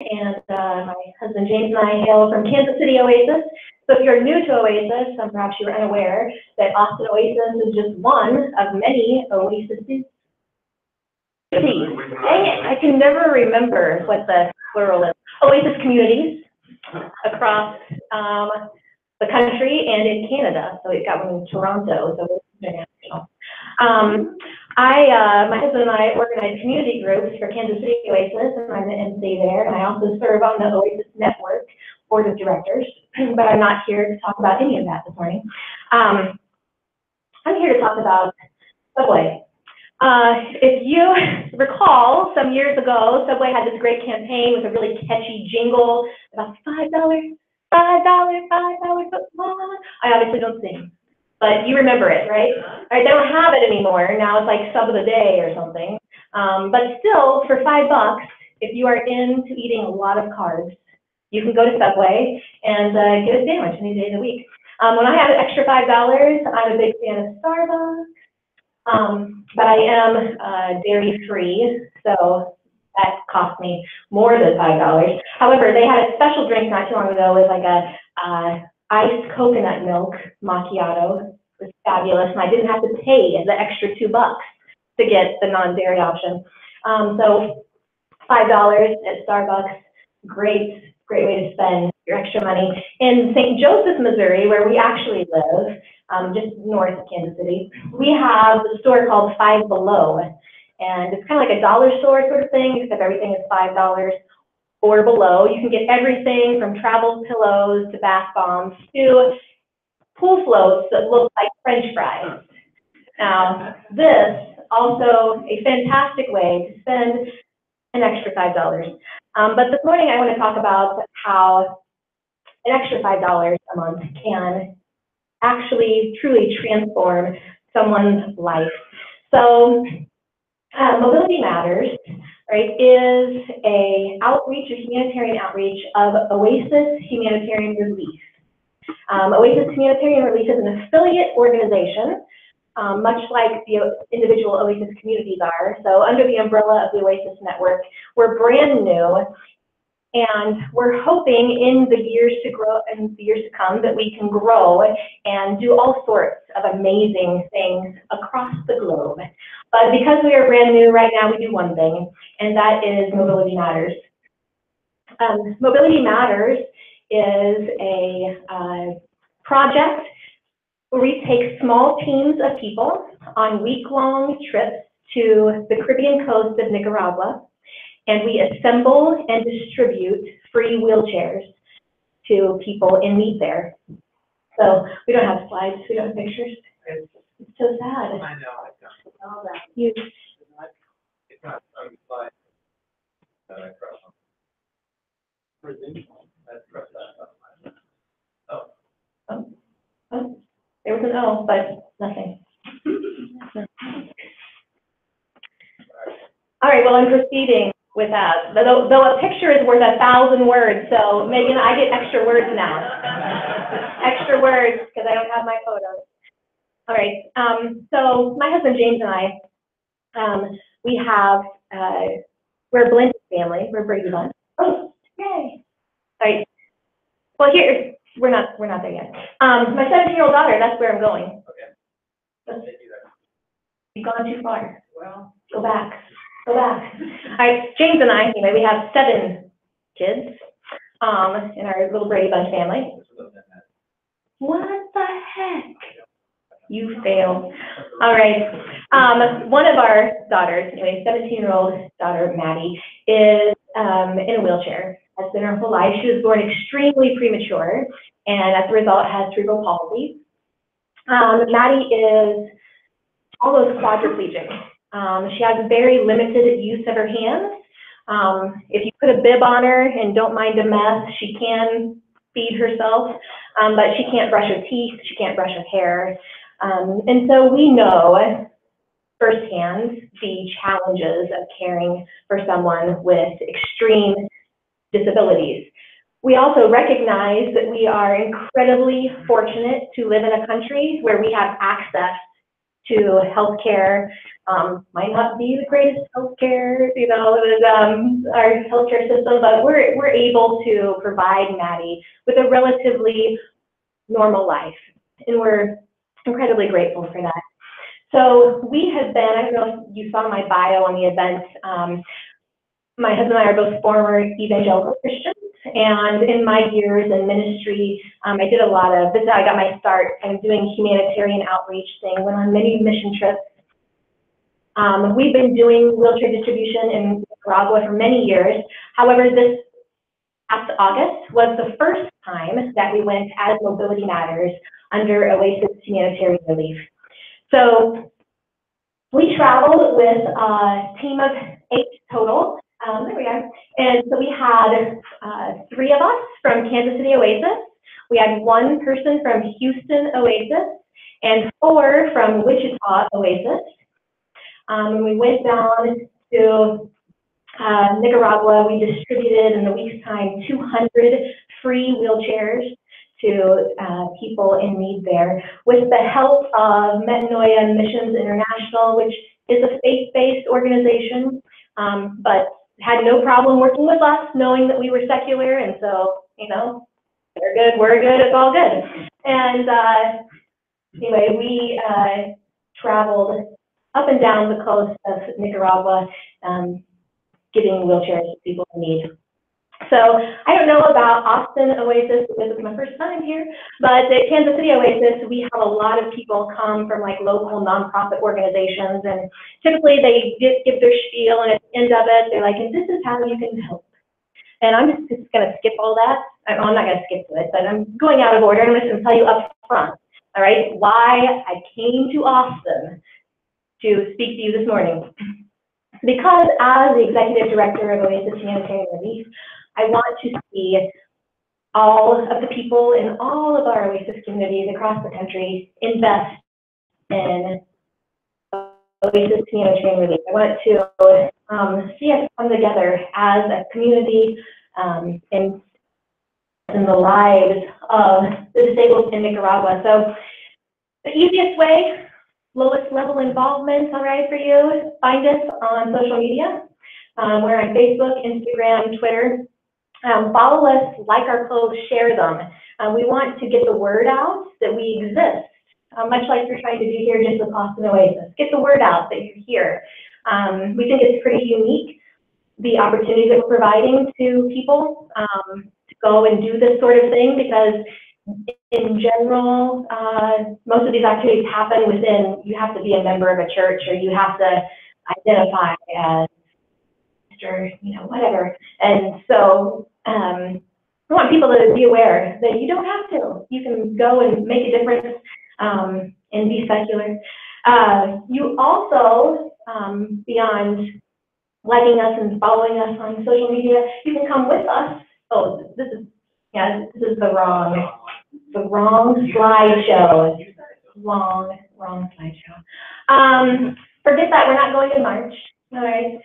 and my husband James and I hail from Kansas City, Oasis. So if you're new to Oasis, perhaps you were unaware that Austin Oasis is just one of many Oases. Dang it, I can never remember what the plural is. Oasis communities across the country and in Canada. So we've got one in Toronto, so it's international. My husband and I organize community groups for Kansas City Oasis, and I'm the MC there, and I also serve on the Oasis Network Board of Directors, but I'm not here to talk about any of that this morning. I'm here to talk about Subway. If you recall, some years ago, Subway had this great campaign with a really catchy jingle about $5, $5, $5. I obviously don't sing, but you remember it, right? All right, they don't have it anymore. Now it's like sub of the day or something. But still, for $5, if you are into eating a lot of carbs, you can go to Subway and get a sandwich any day of the week. When I have an extra $5, I'm a big fan of Starbucks. But I am dairy free, so that cost me more than $5. However, they had a special drink not too long ago with like a iced coconut milk macchiato. It was fabulous, and I didn't have to pay the extra $2 to get the non-dairy option. So $5 at Starbucks, great way to spend your extra money. In St. Joseph, Missouri, where we actually live, just north of Kansas City, we have a store called Five Below, and it's kind of like a dollar store sort of thing, except everything is $5 or below. You can get everything from travel pillows to bath bombs to pool floats that look like French fries. Now, this also a fantastic way to spend an extra $5. But this morning I want to talk about how an extra $5 a month can actually truly transform someone's life. So Mobility Matters, right, is a humanitarian outreach of Oasis Humanitarian Relief. Oasis Humanitarian Relief is an affiliate organization, much like the individual Oasis communities are. So under the umbrella of the Oasis Network, we're brand new, and we're hoping in the years to come that we can grow and do all sorts of amazing things across the globe. But because we are brand new right now, we do one thing, and that is Mobility Matters. Mobility Matters is a project where we take small teams of people on week-long trips to the Caribbean coast of Nicaragua, and we assemble and distribute free wheelchairs to people in need there. So we don't have slides, we don't have pictures. It's so sad. I know, I don't. All that. You. It's not on the slide that I press on. Let's press that. Oh, there was an O, but nothing. All right, well, I'm proceeding with that. Though a picture is worth 1,000 words, so Megan, I get extra words now. Extra words, because I don't have my photos. All right, so my husband James and I, we're a blended family. We're Brady Bunch. Oh, yay! All right. Well, here we're not there yet. My 17-year-old daughter. That's where I'm going. Okay. You've gone too far. Well, go back. Go back. All right, James and I. Anyway, we have 7 kids in our little Brady Bunch family. What the heck? You failed. All right. One of our daughters, anyway, 17-year-old daughter, Maddie, is in a wheelchair. Has been her whole life. She was born extremely premature, and as a result, has cerebral palsy. Maddie is almost quadriplegic. She has very limited use of her hands. If you put a bib on her and don't mind a mess, she can feed herself, but she can't brush her teeth. She can't brush her hair. And so we know firsthand the challenges of caring for someone with extreme disabilities. We also recognize that we are incredibly fortunate to live in a country where we have access to healthcare. Might not be the greatest healthcare, you know, our healthcare system, but we're able to provide Maddie with a relatively normal life, and we're incredibly grateful for that. So we have been, I don't know if you saw my bio on the event, my husband and I are both former evangelical Christians, and in my years in ministry, I did a lot of, this is how I got my start, I'm doing humanitarian outreach thing, went on many mission trips. We've been doing wheelchair distribution in Nicaragua for many years. However, this past August was the first time that we went as Mobility Matters under Oasis Humanitarian Relief. So we traveled with a team of 8 total. There we are. And so we had 3 of us from Kansas City Oasis. We had 1 person from Houston Oasis and 4 from Wichita Oasis. And we went down to Nicaragua. We distributed in a week's time 200 free wheelchairs to people in need there with the help of Metanoia Missions International, which is a faith-based organization, but had no problem working with us, knowing that we were secular, and so, you know, they're good, we're good, it's all good. And anyway, we traveled up and down the coast of Nicaragua, giving wheelchairs to people in need. So I don't know about Austin Oasis, this is my first time here, but at Kansas City Oasis, we have a lot of people come from like local nonprofit organizations, and typically they give their spiel, and at the end of it, they're like, and this is how you can help. And I'm just going to skip all that. I'm not going to skip to it, but I'm going out of order. I'm just going to tell you up front, all right, why I came to Austin to speak to you this morning. Because as the executive director of Oasis Humanitarian Relief, I want to see all of the people in all of our Oasis communities across the country invest in Oasis Humanitarian Relief. I want to see us come together as a community in the lives of the disabled in Nicaragua. So the easiest way, lowest level involvement, all right, for you, find us on social media. We're on Facebook, Instagram, Twitter. Follow us, like our posts, share them. We want to get the word out that we exist, much like you're trying to do here just with Austin Oasis. Get the word out that you're here. We think it's pretty unique, the opportunity that we're providing to people to go and do this sort of thing, because in general, most of these activities happen within, you have to be a member of a church, or you have to identify as, or, you know, whatever. And so we want people to be aware that you don't have to. You can go and make a difference and be secular. You also, beyond liking us and following us on social media, you can come with us. Oh, this is the wrong slideshow. Wrong slideshow. Forget that, we're not going in March. All right,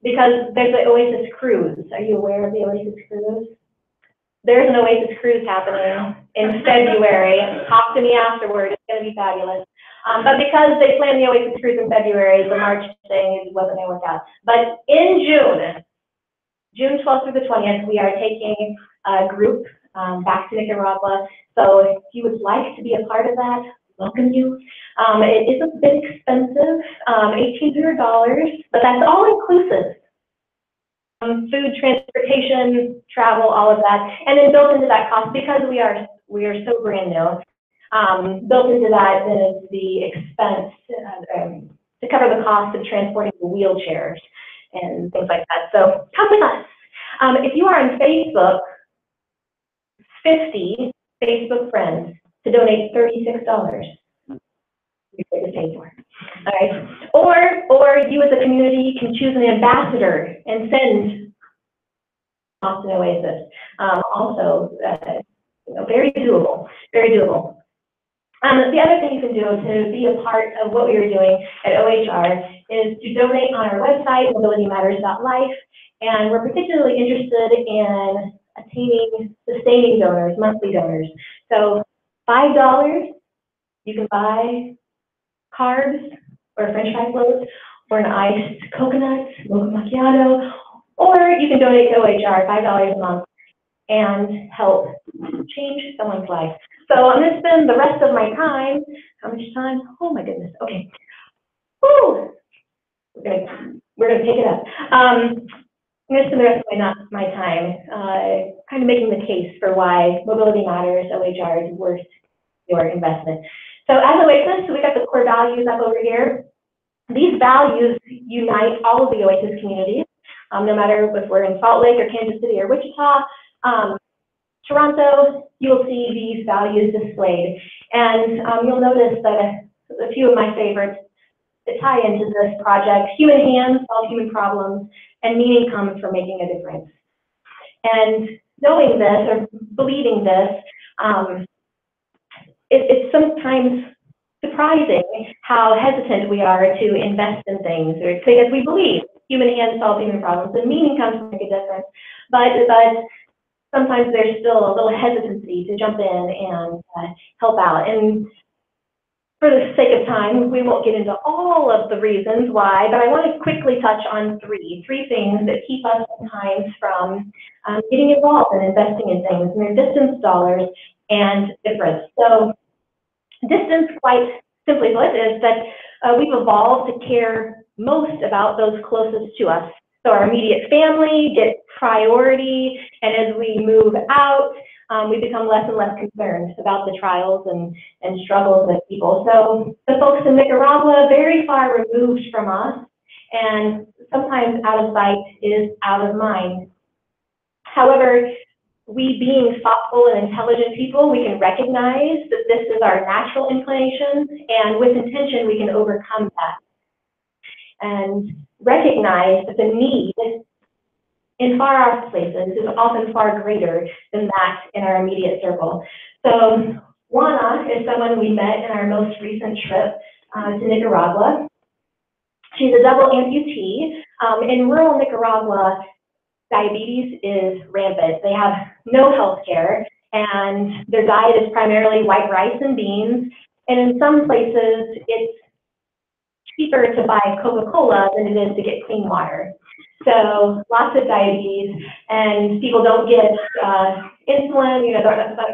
because there's the Oasis Cruise. Are you aware of the Oasis Cruise? There's an Oasis Cruise happening in February. Talk to me afterward. It's going to be fabulous. But because they planned the Oasis Cruise in February, the March thing wasn't going to work out. But in June 12th through the 20th, we are taking a group back to Nicaragua. So if you would like to be a part of that, welcome you. It is a bit expensive, $1,800, but that's all inclusive. Food, transportation, travel, all of that, and then built into that cost, because we are so brand new. Built into that then is the expense to cover the cost of transporting the wheelchairs and things like that. So come with us. If you are on Facebook, 50 Facebook friends to donate $36. You're to pay for. All right. Or you as a community can choose an ambassador and send Austin Oasis. Also, very doable. Very doable. The other thing you can do to be a part of what we are doing at OHR is to donate on our website, mobilitymatters.life, and we're particularly interested in sustaining donors, monthly donors. So $5, you can buy carbs or french fry float or an iced coconut, mocha macchiato, or you can donate to OHR, $5 a month, and help change someone's life. So I'm going to spend the rest of my time, how much time? Oh my goodness, okay. Woo! We're gonna pick it up. I'm going to spend the rest of my time kind of making the case for why Mobility Matters, OHR, is worth your investment. So as Oasis, we got the core values up over here. These values unite all of the Oasis communities, no matter if we're in Salt Lake or Kansas City or Wichita, Toronto, you'll see these values displayed. And you'll notice that a few of my favorites that tie into this project: human hands solve human problems, and meaning comes from making a difference. And knowing this or believing this, it's sometimes surprising how hesitant we are to invest in things, or because we believe human hands solve human problems and meaning comes from making a difference. But sometimes there's still a little hesitancy to jump in and help out. And for the sake of time, we won't get into all of the reasons why, but I want to quickly touch on three things that keep us sometimes from getting involved and investing in things, and they're distance, dollars, and difference. So distance, quite simply put, is that we've evolved to care most about those closest to us. So our immediate family gets priority, and as we move out, we become less and less concerned about the trials and struggles of people. So the folks in Nicaragua, very far removed from us, and sometimes out of sight is out of mind. However, we being thoughtful and intelligent people, we can recognize that this is our natural inclination, and with intention, we can overcome that. And recognize that the need in far off places is often far greater than that in our immediate circle. So Juana is someone we met in our most recent trip to Nicaragua. She's a double amputee. In rural Nicaragua, diabetes is rampant. They have no health care, and their diet is primarily white rice and beans. And in some places, it's cheaper to buy Coca-Cola than it is to get clean water. So lots of diabetes, and people don't get insulin,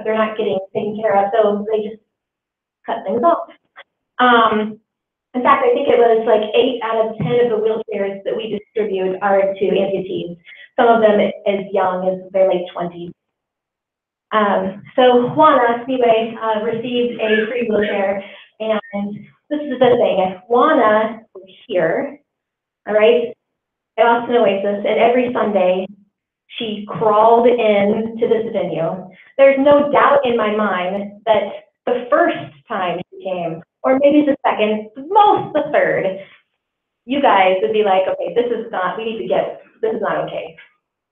they're not getting taken care of, so they just cut things off. In fact, I think it was like 8 out of 10 of the wheelchairs that we distribute are to amputees, some of them as young as their late 20s. So Juana, anyway, received a free wheelchair, and this is the thing. Juana was here, all right, at Austin Oasis, and every Sunday she crawled into this venue. There's no doubt in my mind that the first time she came, or maybe the second, most the third, you guys would be like, okay, this is not okay.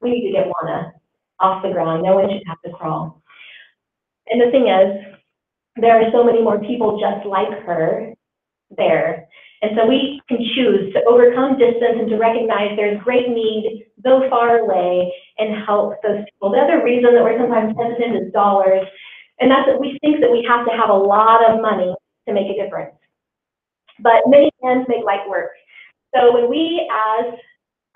We need to get Juana off the ground. No one should have to crawl. And the thing is, there are so many more people just like her there. And so we can choose to overcome distance and to recognize there's great need so far away and help those people. The other reason that we're sometimes hesitant is dollars. And that's that we think that we have to have a lot of money to make a difference. But many hands make light work. So when we as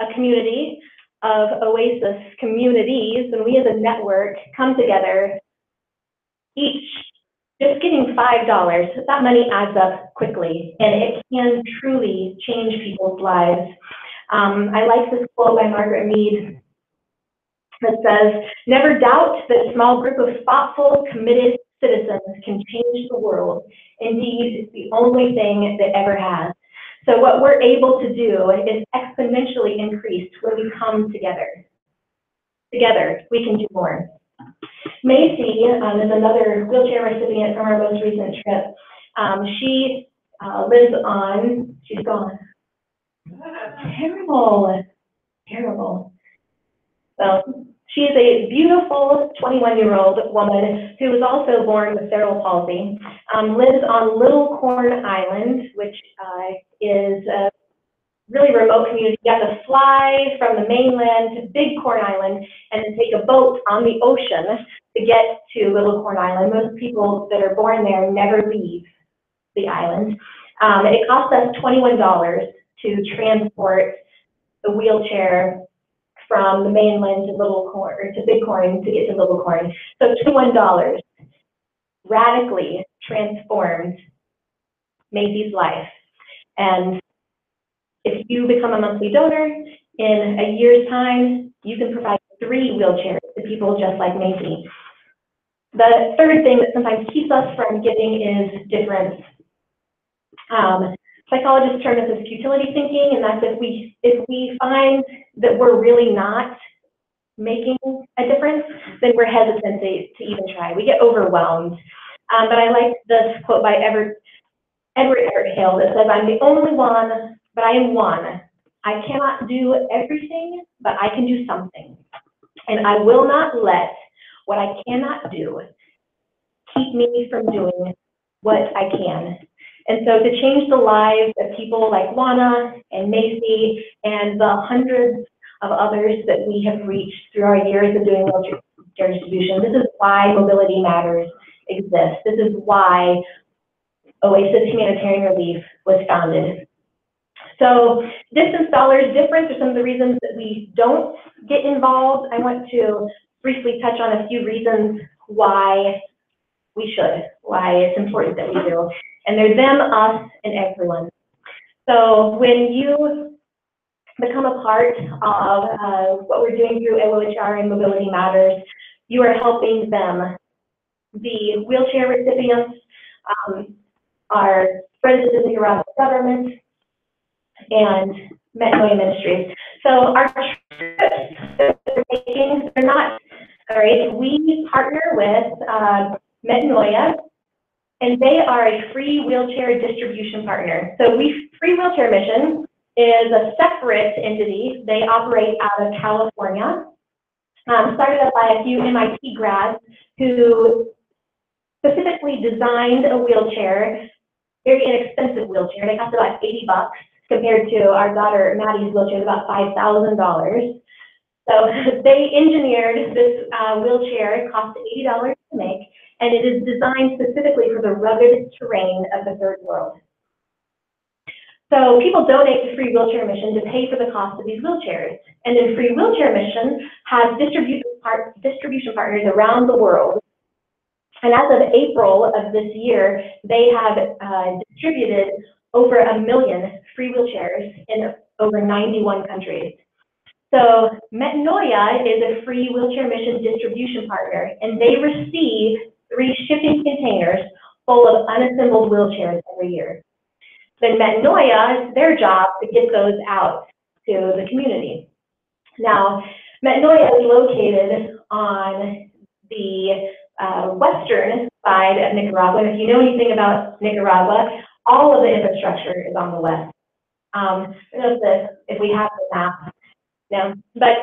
a community of Oasis communities, when we as a network come together, each just getting $5, that money adds up quickly, and it can truly change people's lives. I like this quote by Margaret Mead that says, "Never doubt that a small group of thoughtful, committed citizens can change the world. Indeed, it's the only thing that ever has." So what we're able to do is exponentially increased when we come together. Together, we can do more. Macy is another wheelchair recipient from our most recent trip. She lives on, she's gone. Terrible. Well, she is a beautiful 21-year-old woman who was also born with cerebral palsy, lives on Little Corn Island, which is a really remote community. You have to fly from the mainland to Big Corn Island and then take a boat on the ocean to get to Little Corn Island. Most people that are born there never leave the island. It costs us $21 to transport the wheelchair from the mainland to Little Corn, or to Bighorn to get to Little Corn. So $21 radically transformed Macy's life. And if you become a monthly donor, in a year's time, you can provide 3 wheelchairs to people just like Macy. The third thing that sometimes keeps us from giving is difference. Psychologists term this as futility thinking, and that's if we find that we're really not making a difference, then we're hesitant to even try. We get overwhelmed. But I like this quote by Edward Hale that says, "I'm the only one, but I am one. I cannot do everything, but I can do something. And I will not let what I cannot do keep me from doing what I can." And so to change the lives of people like Juana and Macy and the hundreds of others that we have reached through our years of doing wheelchair distribution, this is why Mobility Matters exists. This is why Oasis Humanitarian Relief was founded. So distance dollars, difference are some of the reasons that we don't get involved. I want to briefly touch on a few reasons why we should, why it's important that we do. And they're them, us, and everyone. So when you become a part of what we're doing through OHR and Mobility Matters, you are helping them. The wheelchair recipients are friends of the Nicaragua government and Metanoia Ministries. So our trips that we're taking, they're not, all right, we partner with Metanoia, and they are a free wheelchair distribution partner. So Free Wheelchair Mission is a separate entity. They operate out of California, started up by a few MIT grads who specifically designed a wheelchair, very inexpensive wheelchair. They cost about $80 compared to our daughter Maddie's wheelchair, about $5,000. So they engineered this wheelchair. It cost $80 to make, and it is designed specifically for the rugged terrain of the third world. So people donate to Free Wheelchair Mission to pay for the cost of these wheelchairs. And then Free Wheelchair Mission has distribution partners around the world. And as of April of this year, they have distributed over 1 million free wheelchairs in over 91 countries. So Metanoia is a Free Wheelchair Mission distribution partner, and they receive 3 shipping containers full of unassembled wheelchairs every year. Then Metanoia, it's their job to get those out to the community. Now, Metanoia is located on the western side of Nicaragua, and if you know anything about Nicaragua, all of the infrastructure is on the west. I don't know if we have the map. No, but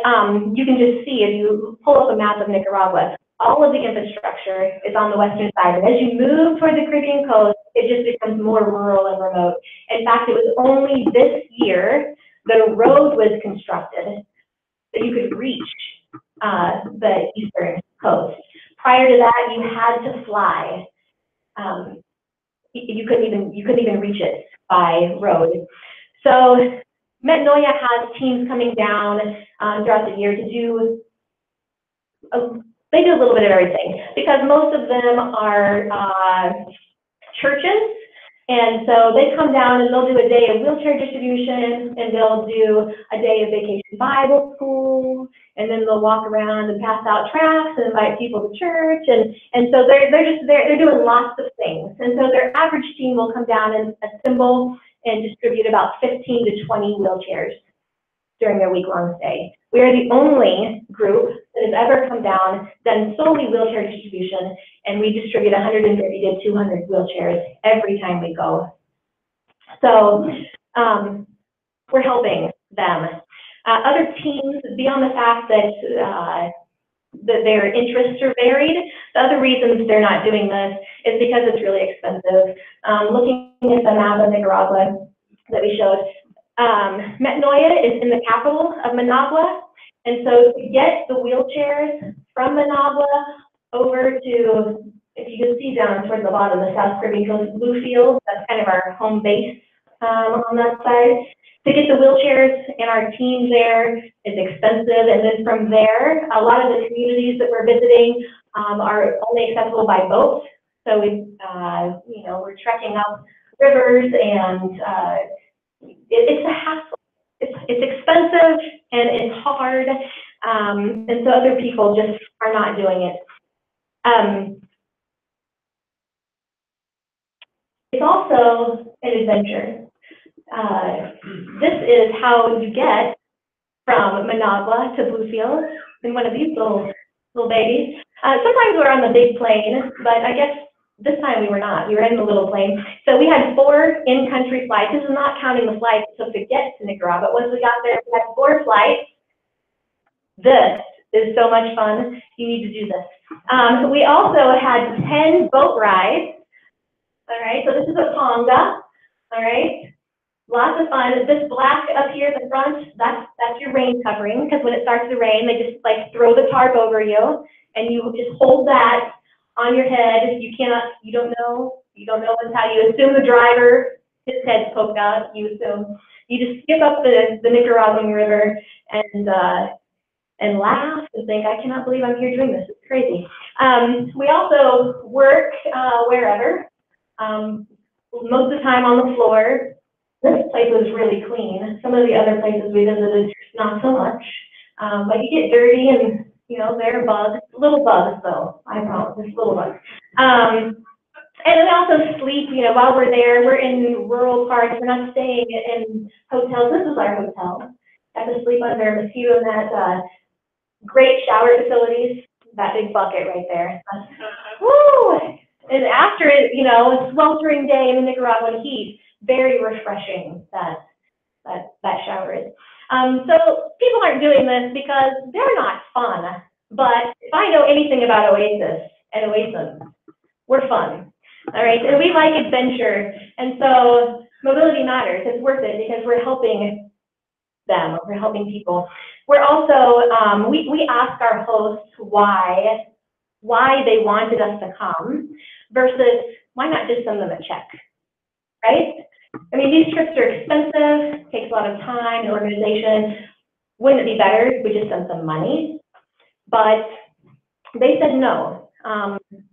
you can just see if you pull up a map of Nicaragua, all of the infrastructure is on the western side. And as you move toward the Caribbean coast, it just becomes more rural and remote. In fact, it was only this year that a road was constructed that you could reach the eastern coast. Prior to that, you had to fly. You couldn't even reach it by road. So Metanoia has teams coming down throughout the year to do, they do a little bit of everything, because most of them are churches, and so they come down and they'll do a day of wheelchair distribution, and they'll do a day of vacation Bible school, and then they'll walk around and pass out tracts and invite people to church, and so they're doing lots of things. And so their average team will come down and assemble and distribute about 15 to 20 wheelchairs during their week-long stay. We are the only group that has ever come down, done solely wheelchair distribution, and we distribute 150 to 200 wheelchairs every time we go. So we're helping them. Other teams, beyond the fact that their interests are varied, the other reasons they're not doing this is because it's really expensive. Looking at the map of Nicaragua that we showed, Metanoia is in the capital of Managua, and so to get the wheelchairs from Managua over to if you can see down towards the bottom, the South Caribbean Coast Bluefield, that's kind of our home base on that side. To get the wheelchairs and our team there is expensive, and then from there, a lot of the communities that we're visiting are only accessible by boat. So we, you know, we're trekking up rivers, and it's a hassle. It's expensive and it's hard, and so other people just are not doing it. It's also an adventure. This is how you get from Managua to Bluefield in one of these little babies. Sometimes we're on the big plane, but I guess this time we were not. We were in the little plane. So we had 4 in-country flights. This is not counting the flights it took to get to Nicaragua. But once we got there, we had 4 flights. This is so much fun. You need to do this. We also had 10 boat rides. All right, so this is a Tonga. All right. Lots of fun. This black up here at the front, that's your rain covering, because when it starts to rain, they just like throw the tarp over you, and you just hold that on your head. You don't know what's how. You assume the driver, his head's poked out, you assume. You just skip up the Nicaraguan River and laugh and think, I cannot believe I'm here doing this. It's crazy. We also work wherever, most of the time on the floor. This place was really clean. Some of the other places we visited, not so much. But you get dirty, and you know, there are bugs, little bugs though, I promise, there's little bugs. And we also sleep, you know, while we're there. We're in rural parts, we're not staying in hotels. This is our hotel. Got to sleep under a mosquito net, great shower facilities, that big bucket right there. Woo! And after it, you know, a sweltering day in the Nicaraguan heat, very refreshing that shower is. So people aren't doing this because they're not fun. But if I know anything about Oasis and Oasis, we're fun. All right, and we like adventure, and so mobility matters. It's worth it because we're helping them. We're helping people. We're also we ask our hosts why they wanted us to come versus why not just send them a check, right? I mean, these trips are expensive, takes a lot of time and organization. Wouldn't it be better if we just sent them money? But they said no.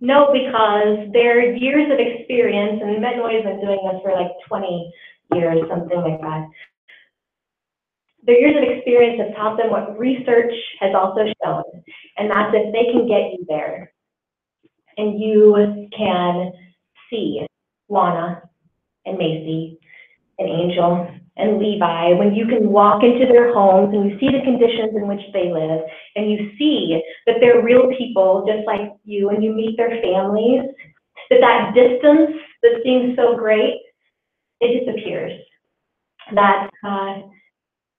No, because their years of experience, and Metanoi's been doing this for like 20 years, something like that. Their years of experience have taught them what research has also shown, and that's if they can get you there, and you can see Juana and Macy and Angel and Levi, when you can walk into their homes and you see the conditions in which they live, and you see that they're real people just like you, and you meet their families, that distance that seems so great, it disappears. That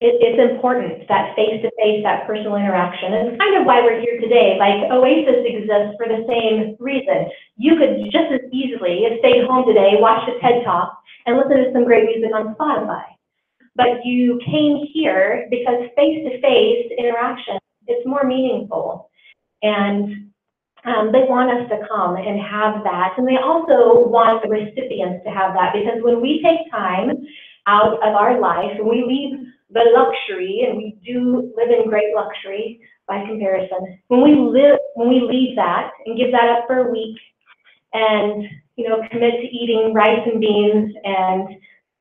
it's important, that face-to-face, that personal interaction. And it's kind of why we're here today. Like, Oasis exists for the same reason. You could just as easily have stayed home today, watched a TED Talk, and listen to some great music on Spotify. But you came here because face-to-face interaction is more meaningful. And they want us to come and have that. And they also want the recipients to have that, because when we take time out of our life and we leave the luxury, and we do live in great luxury by comparison, when we leave that and give that up for a week and, you know, commit to eating rice and beans and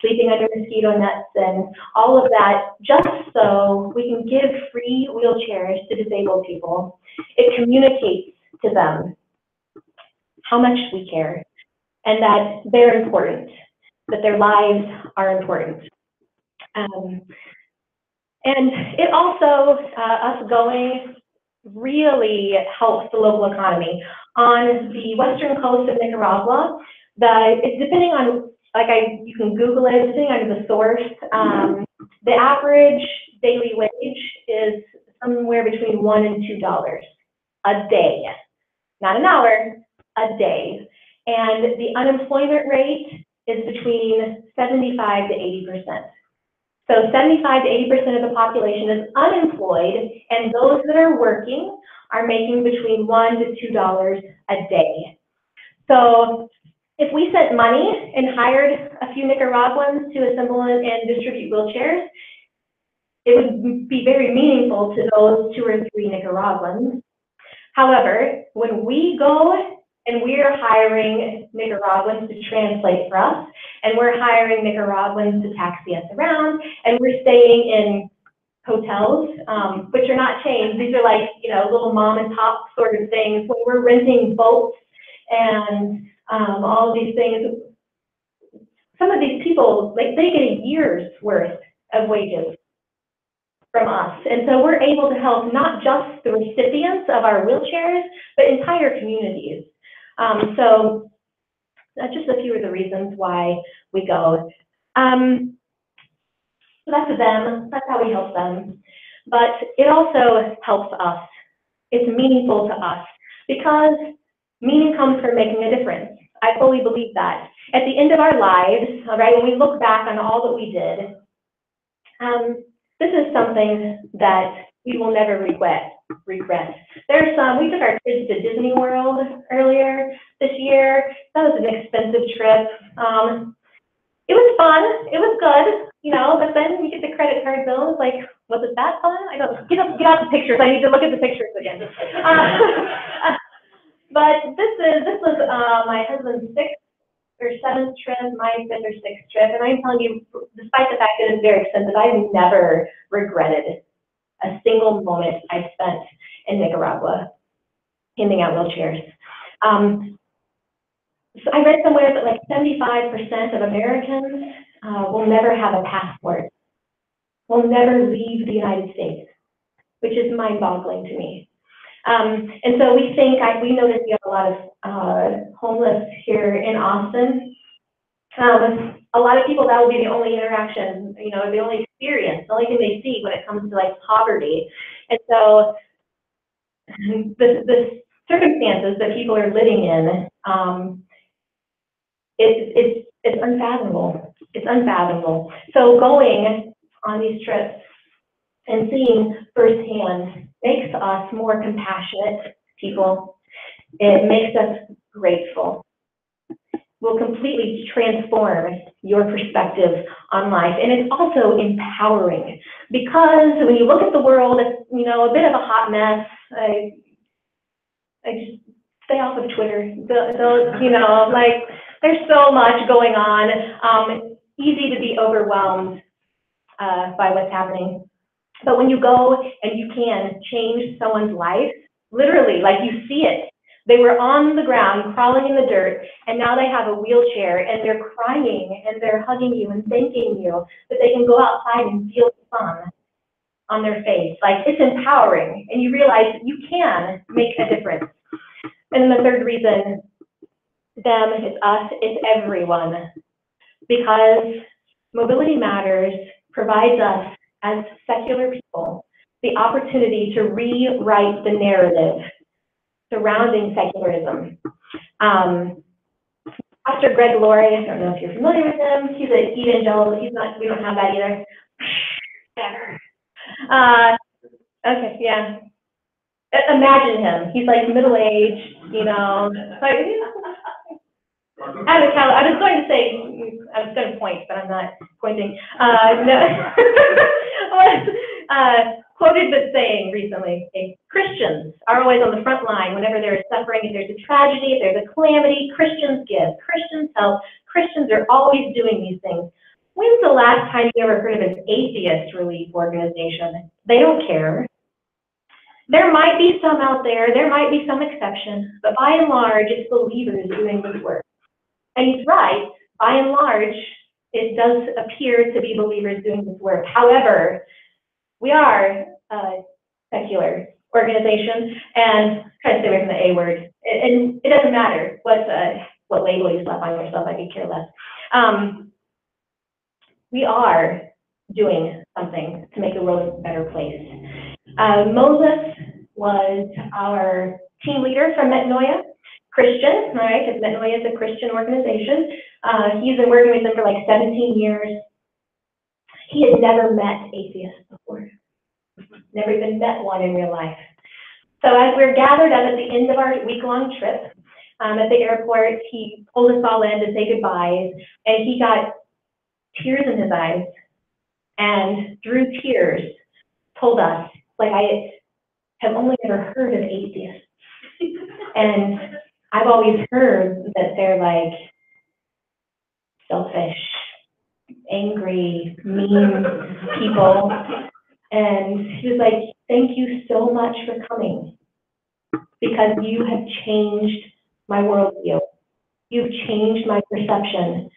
sleeping under mosquito nets and all of that, just so we can give free wheelchairs to disabled people, it communicates to them how much we care and that they're important, that their lives are important. And it also, us going, really helps the local economy. On the western coast of Nicaragua, depending on, you can Google it, depending on the source, the average daily wage is somewhere between $1 and $2 a day. Not an hour, a day. And the unemployment rate is between 75 to 80%. So 75 to 80% of the population is unemployed, and those that are working are making between $1 to $2 a day. So if we sent money and hired a few Nicaraguans to assemble and distribute wheelchairs, it would be very meaningful to those 2 or 3 Nicaraguans. However, when we go and we're hiring Nicaraguans to translate for us, and we're hiring Nicaraguans to taxi us around, and we're staying in hotels, which are not chains. These are like, little mom and pop sort of things. When we're renting boats and all of these things, some of these people, like, they get a year's worth of wages from us. And so we're able to help not just the recipients of our wheelchairs, but entire communities. So that's just a few of the reasons why we go. So that's them, that's how we help them. But it also helps us. It's meaningful to us because meaning comes from making a difference. I fully believe that. At the end of our lives, all right, when we look back on all that we did, this is something that we will never regret. There's we took our kids to Disney World earlier this year. That was an expensive trip. It was fun, it was good, but then you get the credit card bill, it's like, was it that fun? I don't, get out the pictures, I need to look at the pictures again. But this was my husband's 6th or 7th trip, my 5th or 6th trip, and I'm telling you, despite the fact that it's very expensive, I've never regretted a single moment I spent in Nicaragua handing out wheelchairs. So I read somewhere that like 75% of Americans will never have a passport, will never leave the United States, which is mind-boggling to me. And so we noticed we have a lot of homeless here in Austin. A lot of people, that will be the only interaction, the only experience, the only thing they see when it comes to like poverty. And so the circumstances that people are living in, it's unfathomable. It's unfathomable. So going on these trips and seeing firsthand makes us more compassionate people. It makes us grateful. Will completely transform your perspective on life. And it's also empowering because when you look at the world, it's, a bit of a hot mess. I just stay off of Twitter. There's so much going on. Easy to be overwhelmed by what's happening. But when you go and you can change someone's life, literally, like you see it. They were on the ground, crawling in the dirt, and now they have a wheelchair, and they're crying, and they're hugging you and thanking you that they can go outside and feel the sun on their face. Like, it's empowering, and you realize you can make a difference. And then the third reason, them, it's us, it's everyone. Because Mobility Matters provides us, as secular people, the opportunity to rewrite the narrative surrounding secularism. Pastor Greg Laurie, I don't know if you're familiar with him, he's an evangelical, we don't have that either. Okay, yeah. Imagine him, he's like middle-aged, I was going to point, but I'm not pointing. Quoted this saying recently, Christians are always on the front line whenever there is suffering, if there's a tragedy, if there's a calamity, Christians give, Christians help, Christians are always doing these things. When's the last time you ever heard of an atheist relief organization? They don't care. There might be some out there might be some exceptions, but by and large, it's believers doing this work. And he's right, by and large, it does appear to be believers doing this work. However, we are a secular organization, and try to stay away from the A word. And it doesn't matter what label you slap on yourself, I could care less. We are doing something to make the world a better place. Moses was our team leader from Metanoia, Christian, all right, because Metanoia is a Christian organization. He's been working with them for like 17 years. He had never met atheists before, never even met one in real life. So as we're gathered up at the end of our week-long trip, at the airport. He pulled us all in to say goodbyes, and he got tears in his eyes, and through tears told us, like, I have only ever heard of atheists, and I've always heard that they're like selfish, angry, mean people. And he was like, thank you so much for coming, because you have changed my worldview. You've changed my perception.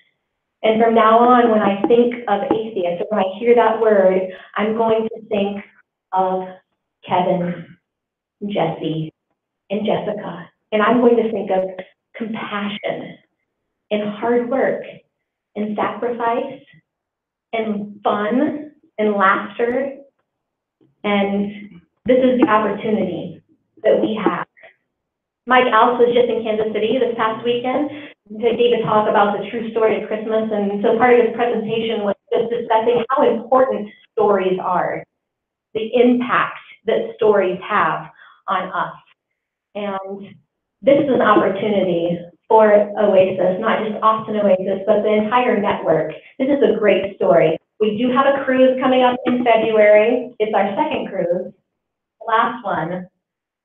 And from now on, when I think of atheists, or when I hear that word, I'm going to think of Kevin, Jesse, and Jessica. And I'm going to think of compassion and hard work and sacrifice and fun and laughter. And this is the opportunity that we have. Mike Alf was just in Kansas City this past weekend. He gave a talk about the true story of Christmas, and so part of his presentation was just discussing how important stories are, the impact that stories have on us. And this is an opportunity for Oasis, not just Austin Oasis, but the entire network. This is a great story. We do have a cruise coming up in February. It's our second cruise. The last one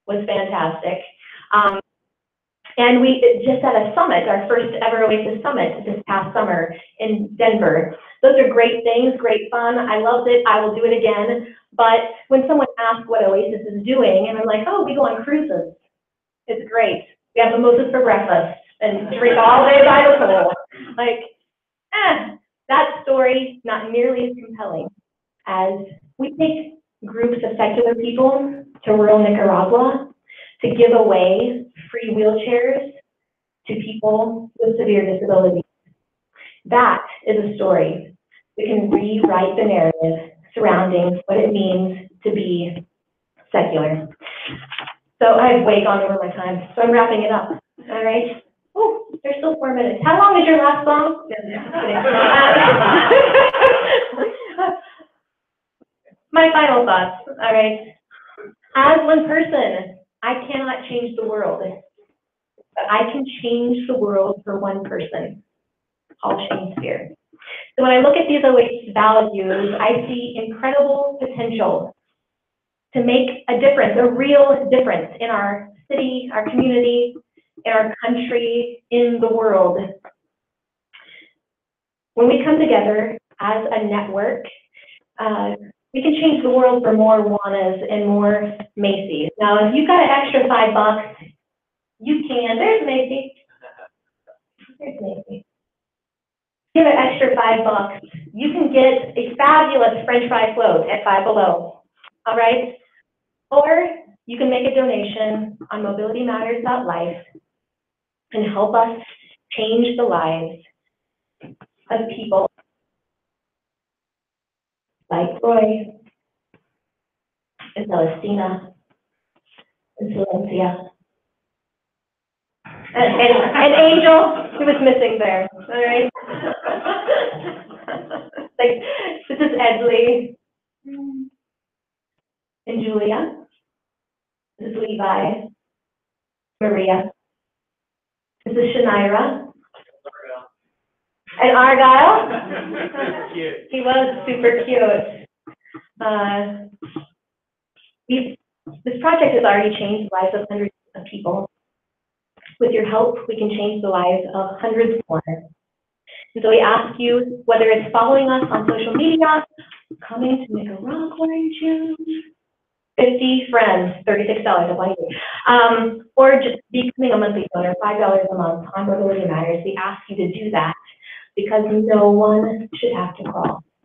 was fantastic. And we just had a summit, our first ever Oasis summit this past summer in Denver. Those are great things, great fun. I loved it. I will do it again. But when someone asks what Oasis is doing, and I'm like, oh, we go on cruises. It's great. We have mimosas for breakfast and drink all day by the pool. Like, that story, not nearly as compelling as we take groups of secular people to rural Nicaragua to give away free wheelchairs to people with severe disabilities. That is a story that can rewrite the narrative surrounding what it means to be secular. So I've way gone over my time, so I'm wrapping it up. All right. Oh, there's still 4 minutes. How long is your last song? My final thoughts. All right. As one person, I cannot change the world, but I can change the world for one person, Paul Shakespeare. So when I look at these Oasis values, I see incredible potential to make a difference, a real difference in our city, our community, in our country, in the world. When we come together as a network, we can change the world for more Juanas and more Macy's. Now, if you've got an extra $5, you can. There's Macy. There's Macy. If you have an extra $5, you can get a fabulous French fry float at Five Below. All right? Or you can make a donation on mobilitymatters.life and help us change the lives of people like Roy and Celestina and Silencia and Angel, who was missing there. All right. Like, this is Edley and Julia. This is Levi, Maria. This is Shanira. And Argyle. Cute. He was super cute. This project has already changed the lives of hundreds of people. With your help, we can change the lives of hundreds more. And so we ask you, whether it's following us on social media, coming to Nicaragua in June, 50 friends, $36, or just becoming a monthly donor, $5 a month on Mobility Matters. We ask you to do that because no one should have to crawl.